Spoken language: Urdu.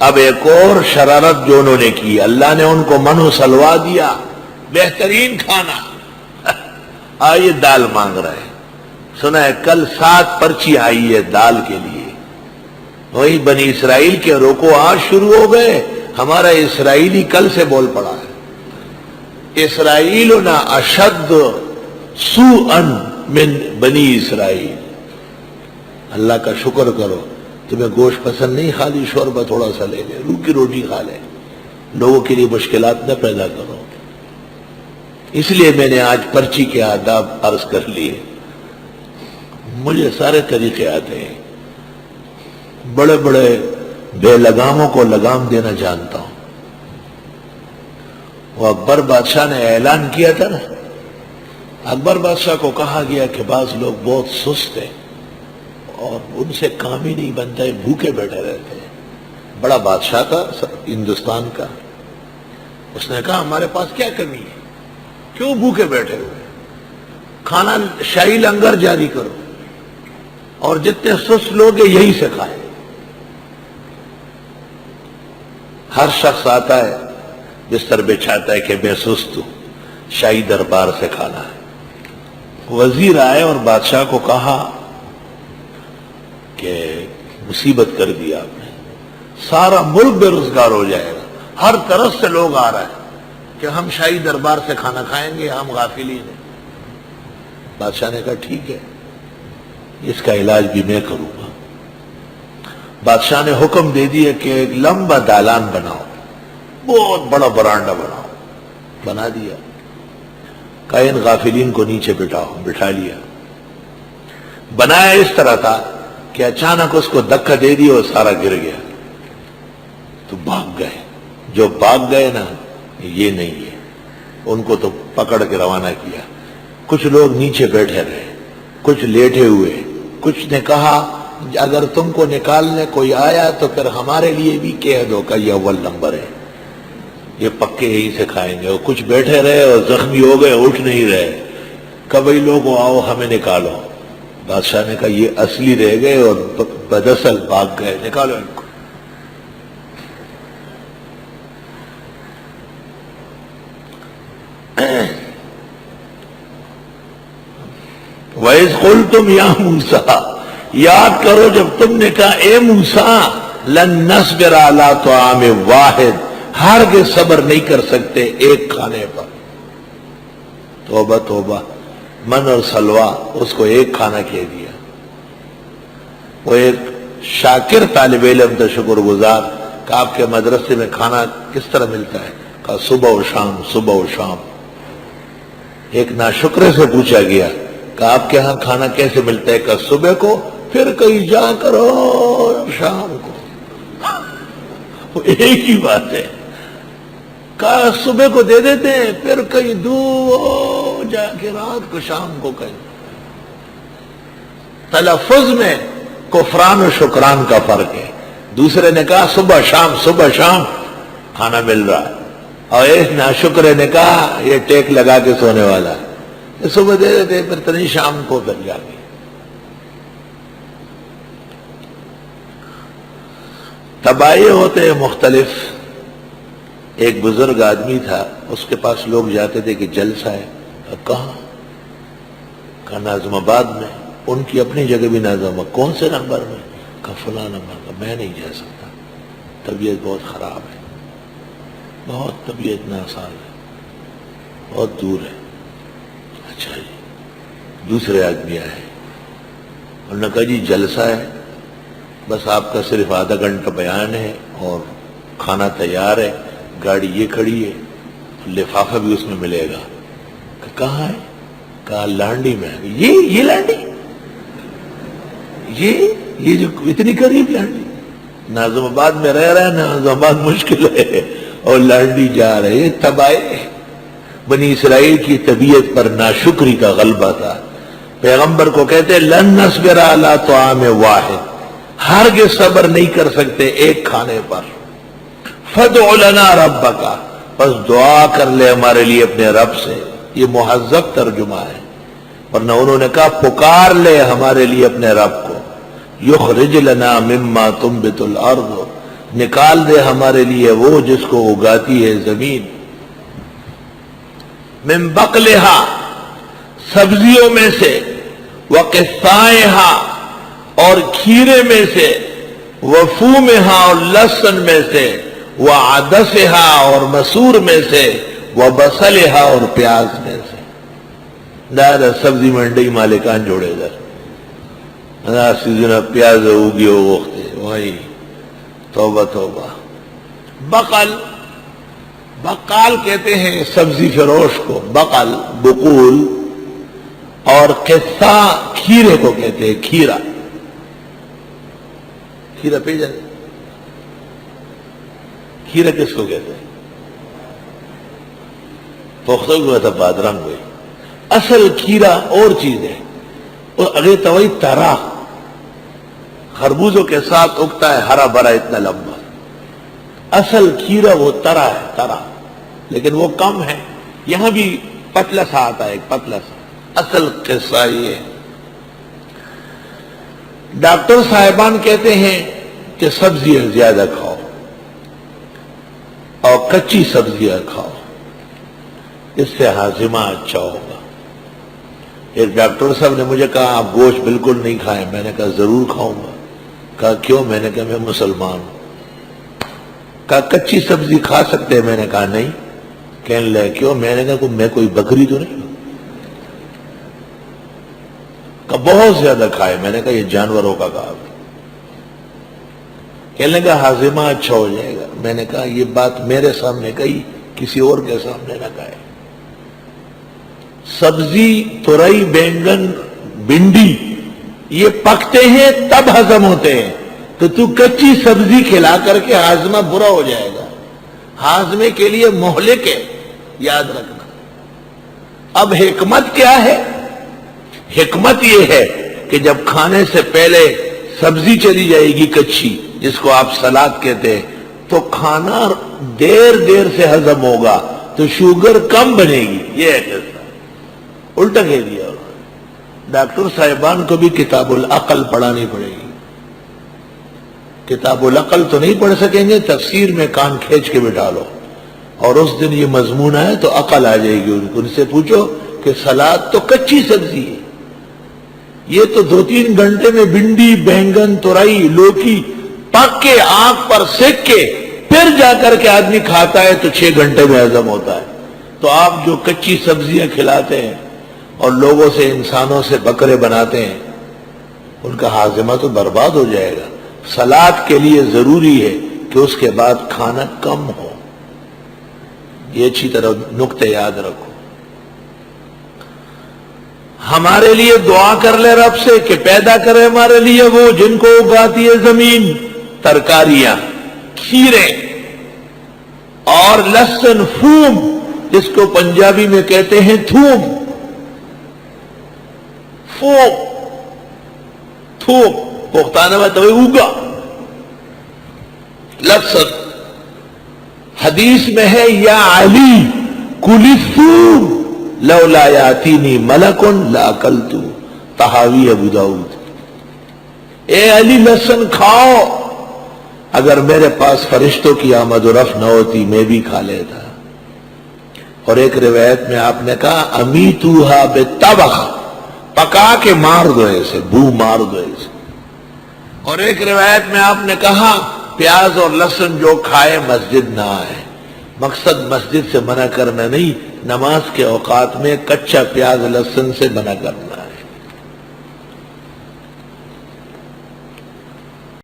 اب ایک اور شرارت جو انہوں نے کی، اللہ نے ان کو من و سلوا دیا، بہترین کھانا، آئیے دال مانگ رہے ہیں۔ سنا ہے کل 7 پرچی آئی ہے دال کے لیے، وہی بنی اسرائیل کے روکو آج شروع ہو گئے، ہمارا اسرائیلی کل سے بول پڑا ہے، اسرائیلنا اشد سوءا من بنی اسرائیل۔ اللہ کا شکر کرو، تمہیں گوشت پسند نہیں، خالی شوربہ تھوڑا سا لے لے، روکی روٹی کھا لے، لوگوں کے لیے مشکلات نہ پیدا کرو۔ اس لیے میں نے آج پرچی کے آداب عرض کر لیے۔ مجھے سارے طریقے آتے ہیں، بڑے بڑے بے لگاموں کو لگام دینا جانتا ہوں۔ وہ اکبر بادشاہ نے اعلان کیا تھا نا، اکبر بادشاہ کو کہا گیا کہ بعض لوگ بہت سست ہیں اور ان سے کام ہی نہیں بنتا ہے، بھوکے بیٹھے رہتے ہیں۔ بڑا بادشاہ تھا ہندوستان کا، اس نے کہا ہمارے پاس کیا کمی ہے، کیوں بھوکے بیٹھے ہوئے، کھانا شاہی لنگر جاری کرو اور جتنے سست لوگ ہیں یہی سے کھائیں۔ ہر شخص آتا ہے، بستر بچھاتا ہے کہ میں سست ہوں، شاہی دربار سے کھانا ہے۔ وزیر آئے اور بادشاہ کو کہا کہ مصیبت کر دیا آپ نے، سارا ملک بے روزگار ہو جائے گا، ہر طرف سے لوگ آ رہے ہیں کہ ہم شاہی دربار سے کھانا کھائیں گے، ہم غافلین ہیں۔ بادشاہ نے کہا ٹھیک ہے، اس کا علاج بھی میں کروں گا۔ بادشاہ نے حکم دے دیا کہ ایک لمبا دالان بناؤ، بہت بڑا برانڈا بناؤ، بنا دیا۔ کہا ان غافلین کو نیچے بٹھاؤ، بٹھا لیا۔ بنایا اس طرح تھا کہ اچانک اس کو دھکا دے دیا اور سارا گر گیا، تو بھاگ گئے۔ جو بھاگ گئے نا، یہ نہیں ہے، ان کو تو پکڑ کے روانہ کیا۔ کچھ لوگ نیچے بیٹھے رہے، کچھ لیٹے ہوئے، کچھ نے کہا اگر تم کو نکالنے کوئی آیا تو پھر ہمارے لیے بھی کہہ دو کہ یہ اول نمبر ہے، یہ پکے یہی سے کھائیں گے۔ اور کچھ بیٹھے رہے اور زخمی ہو گئے، اٹھ نہیں رہے۔ کہ بھائی لوگوں آؤ ہمیں نکالو۔ بادشاہ نے کہا یہ اصلی رہ گئے اور بداصل بھاگ گئے، نکالو ان کو۔ وَإِذْ قُلْتُمْ يَا مُوسَىٰ، یاد کرو جب تم نے کہا اے موسیٰ، لَن نَصْبِرَ عَلَىٰ طَعَامٍ وَاحِدٍ، ہرگز صبر نہیں کر سکتے ایک کھانے پر۔ توبہ توبہ، من اور سلوا، اس کو ایک کھانا کہہ دیا۔ وہ ایک شاکر طالب علم تھا، شکر گزار، کہ آپ کے مدرسے میں کھانا کس طرح ملتا ہے؟ کہا صبح و شام، صبح و شام۔ ایک ناشکرے سے پوچھا گیا کہ آپ کے ہاں کھانا کیسے ملتا ہے؟ کہ صبح کو، پھر کہیں جا کر اور شام کو۔ وہ ایک ہی بات ہے، کہا صبح کو دے دیتے ہیں، پھر کہیں دور جا کے رات کو، شام کو کہیں۔ تلفظ میں کفران و شکران کا فرق ہے۔ دوسرے نے کہا صبح شام، صبح شام کھانا مل رہا ہے، اور ایک ناشکرے نے کہا یہ ٹیک لگا کے سونے والا ہے، صبح دے دیتے پھر تنی شام کو پھر جا کے۔ تباہی ہوتے ہیں مختلف۔ ایک بزرگ آدمی تھا، اس کے پاس لوگ جاتے تھے کہ جلسہ ہے، کہاں؟ کہا ناظم آباد میں۔ ان کی اپنی جگہ بھی ناظم آباد۔ کون سے نمبر میں؟ کہا فلاں نمبر کا۔ میں نہیں جا سکتا، طبیعت بہت خراب ہے، بہت طبیعت ناساز ہے، بہت دور ہے۔ اچھا جی۔ دوسرے آدمی آئے، انہوں نے کہا جی جلسہ ہے، بس آپ کا صرف آدھا گھنٹہ بیان ہے اور کھانا تیار ہے، گاڑی یہ کھڑی ہے، لفافہ بھی اس میں ملے گا۔ کہاں ہے؟ کہا لانڈی میں۔ یہ لانڈی، یہ جو اتنی قریب لانڈی؟ ناظم آباد میں رہ رہا ہے، ناظم آباد مشکل ہے اور لانڈی جا رہے۔ یہ تباہی بنی اسرائیل کی طبیعت پر ناشکری کا غلبہ تھا۔ پیغمبر کو کہتے لن نصبر علی طعام واحد، ہرگز صبر نہیں کر سکتے ایک کھانے پر۔ فادع لنا ربک، بس دعا کر لے ہمارے لیے اپنے رب سے۔ یہ مہذب ترجمہ ہے، ورنہ انہوں نے کہا پکار لے ہمارے لیے اپنے رب کو۔ یخرج لنا مما تنبت الارض، نکال دے ہمارے لیے وہ جس کو اگاتی ہے زمین. من بقلہا سبزیوں میں سے، وقثائہا اور کھیرے میں سے، وفومہا اور لہسن میں سے، وعدسہا اور مسور میں سے، وبصلہا اور پیاز میں سے. دادا سبزی منڈی مالکان جوڑے در سیزن پیاز ہوگی وہ وقت وہی. توبہ توبہ. بقال کہتے ہیں سبزی فروش کو، بقل بقول، اور قصہ کھیرے کو کہتے ہیں کھیرا. کھیرا پی جانے کھیرا کس کو کہتے ہیں؟ پختہ کو تھا بادرنگ ہوئی. اصل کھیرا اور چیز ہے. اور اگے توئی ترا خربوزوں کے ساتھ اگتا ہے ہرا بھرا اتنا لمبا. اصل کھیرا وہ ترا ہے، ترا، لیکن وہ کم ہے. یہاں بھی پتلا سا آتا ہے، ایک پتلا سا. اصل قصہ یہ ہے. ڈاکٹر صاحبان کہتے ہیں کہ سبزیاں زیادہ کھاؤ اور کچی سبزیاں کھاؤ، اس سے ہاضمہ اچھا ہوگا. ایک ڈاکٹر صاحب نے مجھے کہا آپ گوشت بالکل نہیں کھائیں. میں نے کہا ضرور کھاؤں گا. کہا کیوں؟ میں نے کہا میں مسلمان ہوں. کہا کچی سبزی کھا سکتے ہیں؟ میں نے کہا نہیں. کہنے لگے کیوں؟ میں نے کہا میں کوئی بکری تو نہیں ہوں. کہا بہت زیادہ کھائے. میں نے کہا یہ جانوروں کا کام ہے. کہنے لگا ہاضمہ اچھا ہو جائے گا. میں نے کہا یہ بات میرے سامنے کہی، کسی اور کے سامنے نہ کہے. سبزی تورئی، بینگن، بھنڈی یہ پکتے ہیں تب ہضم ہوتے ہیں. تو کچی سبزی کھلا کر کے ہاضمہ برا ہو جائے گا. ہاضمے کے لیے مہلک ہے، یاد رکھنا. اب حکمت کیا ہے؟ حکمت یہ ہے کہ جب کھانے سے پہلے سبزی چلی جائے گی کچی، جس کو آپ سلاد کہتے ہیں، تو کھانا دیر سے ہضم ہوگا تو شوگر کم بنے گی. یہ ہے کیسا الٹا کہہ دیا. ڈاکٹر صاحبان کو بھی کتاب العقل پڑھانی پڑے گی. کتاب العقل تو نہیں پڑھ سکیں گے، تفسیر میں کان کھینچ کے بٹھا لو، اور اس دن یہ مضمون ہے تو عقل آ جائے گی. ان سے پوچھو کہ سلاد تو کچی سبزی ہے، یہ تو 2-3 گھنٹے میں بھنڈی، بینگن، تورئی، لوکی پک کے آگ پر سیک کے پھر جا کر کے آدمی کھاتا ہے تو 6 گھنٹے میں ہضم ہوتا ہے. تو آپ جو کچی سبزیاں کھلاتے ہیں اور لوگوں سے، انسانوں سے بکرے بناتے ہیں، ان کا ہاضمہ تو برباد ہو جائے گا. سلاد کے لیے ضروری ہے کہ اس کے بعد کھانا کم ہو. یہ اچھی طرح نقطے یاد رکھو. ہمارے لیے دعا کر لے رب سے کہ پیدا کرے ہمارے لیے وہ جن کو اگاتی ہے زمین. ترکاریاں، کھیرے اور لہسن، فوم جس کو پنجابی میں کہتے ہیں تھوم. فوم، تھوم پختانہ میں تو اوگا. لہسن حدیث میں ہے یا علی کلی ثوم لولا یاتینی ملک لاکلت. طحاوی ابو داؤد. اے علی لہسن کھاؤ، اگر میرے پاس فرشتوں کی آمد و رفت نہ ہوتی میں بھی کھا لیتا. اور ایک روایت میں آپ نے کہا امیتوہا بالطبخ، پکا کے مار دو ایسے، بو مار دو ایسے. اور ایک روایت میں آپ نے کہا پیاز اور لہسن جو کھائے مسجد نہ آئے. مقصد مسجد سے منع کرنا نہیں، نماز کے اوقات میں کچا پیاز لہسن سے منع کرنا.